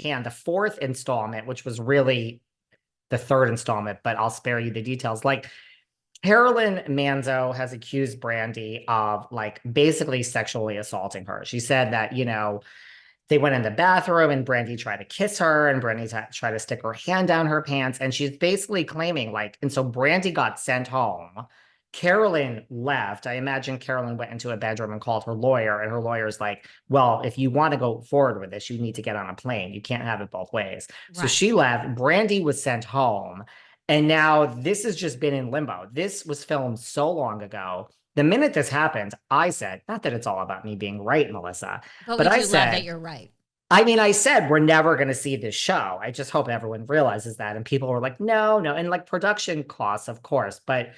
hand, the fourth installment, which was really the third installment, but I'll spare you the details. Like Carolyn Manzo has accused Brandi of like basically sexually assaulting her. She said that, they went in the bathroom and Brandi tried to kiss her and Brandi tried to stick her hand down her pants. And she's basically claiming like, and so Brandi got sent home. Carolyn left. I imagine Carolyn went into a bedroom and called her lawyer, and her lawyer's like, well, if you want to go forward with this, you need to get on a plane. You can't have it both ways. So Right. she left. Brandi was sent home. And now this has just been in limbo. This was filmed so long ago. The minute this happened, I said, not that it's all about me being right, Melissa, But but we I do love that said, you're right. I said we're never going to see this show. I just hope everyone realizes that. And people were like, no, no. And like production costs, of course. But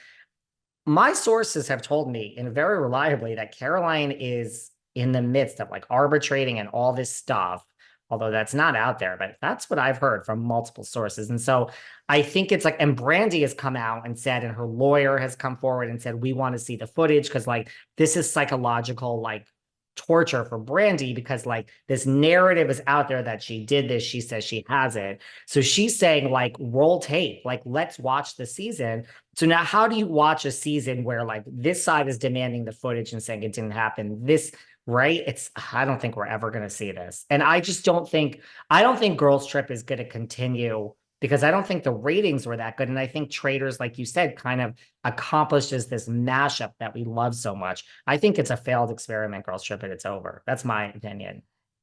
my sources have told me, and very reliably, that Caroline is in the midst of like arbitrating and all this stuff, although that's not out there, but that's what I've heard from multiple sources. And so I think it's like, and Brandi has come out and said, and her lawyer has come forward and said, we want to see the footage because like this is psychological, like torture for Brandi because like this narrative is out there that she did this. She says she has it. So she's saying like roll tape, like let's watch the season. So now how do you watch a season where like this side is demanding the footage and saying it didn't happen? This right? I don't think we're ever going to see this. And I don't think Girls Trip is going to continue because I don't think the ratings were that good. And I think Traitors, like you said, kind of accomplishes this mashup that we love so much. I think it's a failed experiment, Girls Trip, and it's over. That's my opinion.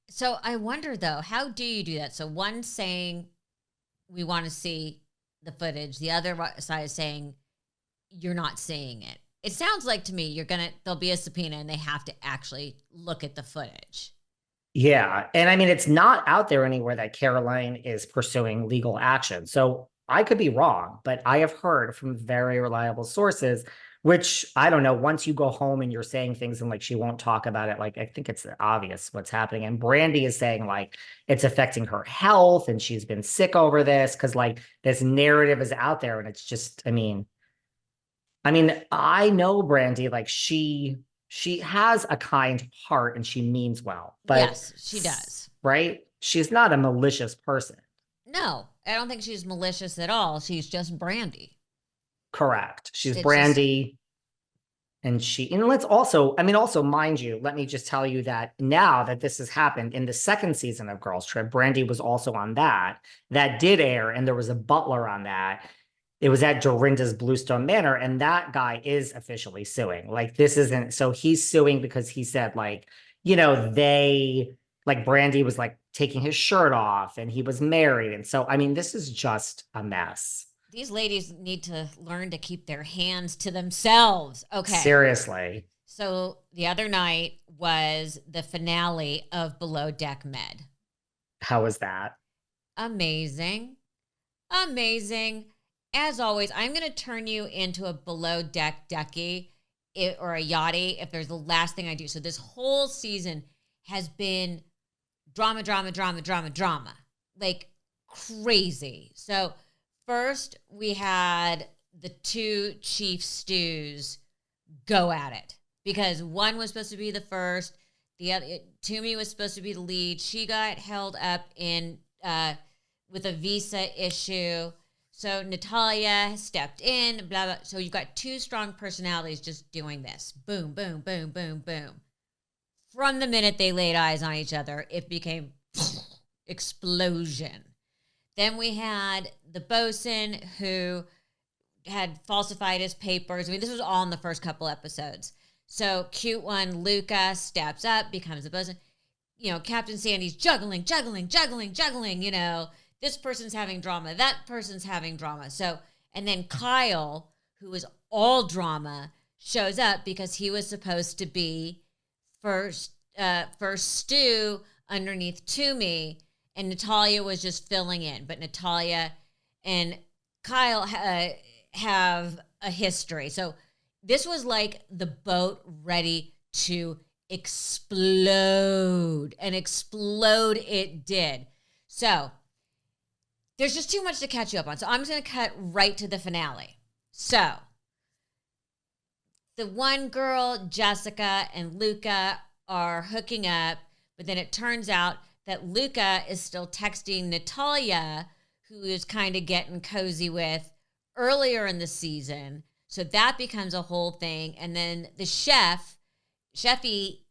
So I wonder though, how do you do that? So one saying we want to see the footage, the other side is saying you're not seeing it. It sounds like to me there'll be a subpoena and they have to actually look at the footage. Yeah. And I mean, it's not out there anywhere that Caroline is pursuing legal action. So I could be wrong, but I have heard from very reliable sources, which I don't know. Once you go home and you're saying things and like she won't talk about it, like I think it's obvious what's happening. And Brandi is saying like it's affecting her health and she's been sick over this because like this narrative is out there and it's just, I know Brandi, like she has a kind heart and she means well, but Yes, she does. right? She's not a malicious person. No, I don't think she's malicious at all. She's just Brandy. Correct. She's It's just Brandi and let's also, also mind you, let me just tell you that now that this has happened in the second season of Girls Trip, Brandi was also on that. That did air and there was a butler on that. It was at Dorinda's Bluestone Manor, and that guy is officially suing. Like, this isn't so he's suing because he said, like, they like Brandi was like taking his shirt off and he was married. And so, this is just a mess. these ladies need to learn to keep their hands to themselves. Okay. Seriously. So the other night was the finale of Below Deck Med. How is that? Amazing. Amazing. As always, I'm going to turn you into a below deck decky or a yachty if there's the last thing I do. So this whole season has been drama, drama, drama, drama, drama. Like crazy. So first we had the two chief stews go at it because one was supposed to be the first. The other, Toomey was supposed to be the lead. She got held up in with a visa issue. So Natalia stepped in, blah, blah. So you've got two strong personalities just doing this. Boom, boom, boom, boom, boom. From the minute they laid eyes on each other, it became explosion. Then we had the bosun who had falsified his papers. This was all in the first couple episodes. So cute one, Luca steps up, becomes a bosun. Captain Sandy's juggling, this person's having drama, that person's having drama. So, and then Kyle, who is all drama, shows up because he was supposed to be first stew underneath Toomey, and Natalia was just filling in. But Natalia and Kyle have a history. So this was like the boat ready to explode, and explode it did. So there's just too much to catch you up on. So I'm just going to cut right to the finale. So the one girl, Jessica and Luca, are hooking up, but then it turns out that Luca is still texting Natalia, who is kind of getting cozy with earlier in the season. So that becomes a whole thing. And then the Chefy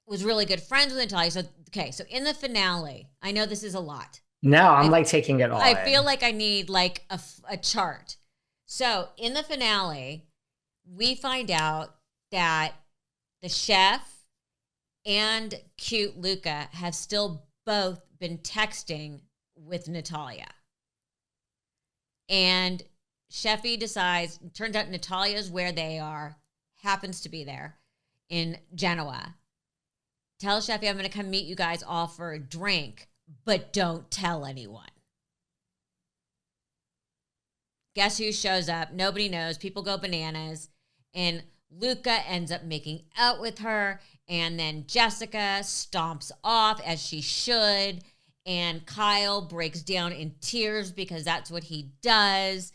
was really good friends with Natalia. So, okay, so in the finale, I know this is a lot. No, I'm like taking it all I in. feel like I need like a chart. So in the finale, we find out that the chef and cute Luca have still both been texting with Natalia. And Chefy decides, turns out Natalia's where they are, happens to be there in Genoa. Tells Chefy, I'm going to come meet you guys all for a drink, but don't tell anyone. Guess who shows up? Nobody knows. People go bananas. And Luca ends up making out with her. And then Jessica stomps off, as she should. And Kyle breaks down in tears because that's what he does.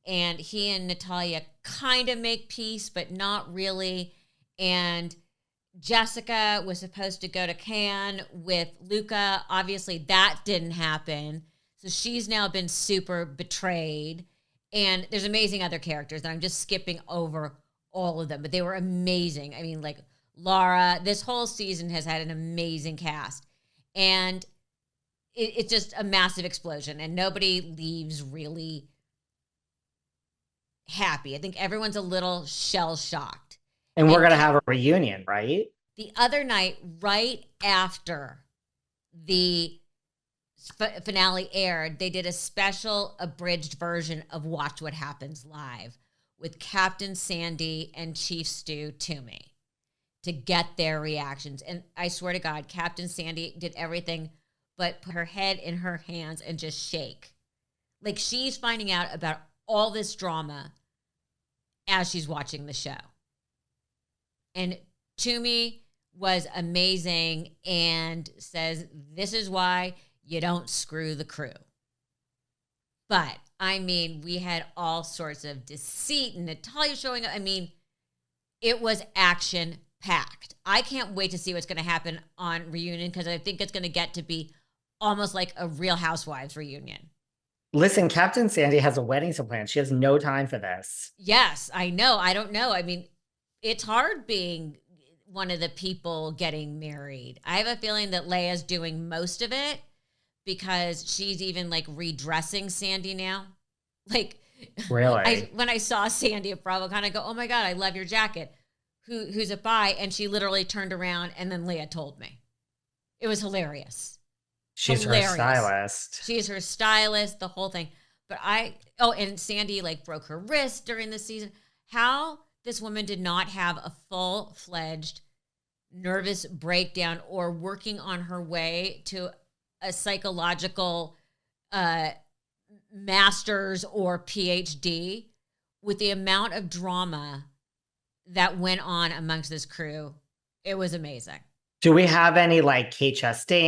And he and Natalia kind of make peace, but not really. And Jessica was supposed to go to Cannes with Luca. Obviously, that didn't happen. So she's now been super betrayed. And there's amazing other characters, and I'm just skipping over all of them, but they were amazing. I mean, like Laura, this whole season has had an amazing cast. And it's just a massive explosion, and nobody leaves really happy. I think everyone's a little shell-shocked. And we're going to have a reunion, right? The other night, right after the finale aired, they did a special abridged version of Watch What Happens Live with Captain Sandy and Chief Stu Toomey to get their reactions. And I swear to God, Captain Sandy did everything but put her head in her hands and just shake. Like she's finding out about all this drama as she's watching the show. And Toomey was amazing and says, this is why you don't screw the crew. But, I mean, we had all sorts of deceit and Natalia showing up. I mean, it was action-packed. I can't wait to see what's going to happen on Reunion because I think it's going to get to be almost like a Real Housewives reunion. Listen, Captain Sandy has a wedding to plan. She has no time for this. Yes, I know. I don't know. I mean, it's hard being one of the people getting married. I have a feeling that Leia's doing most of it because she's even like redressing Sandy now. Like, really? When I saw Sandy at BravoCon, I go, oh my God, I love your jacket. Who's it by? And she literally turned around and then Leia told me. It was hilarious. She's her stylist. She's her stylist, the whole thing. But and Sandy like broke her wrist during the season. How this woman did not have a full-fledged nervous breakdown or working on her way to a psychological master's or PhD with the amount of drama that went on amongst this crew. It was amazing. Do we have any like Kate Chastain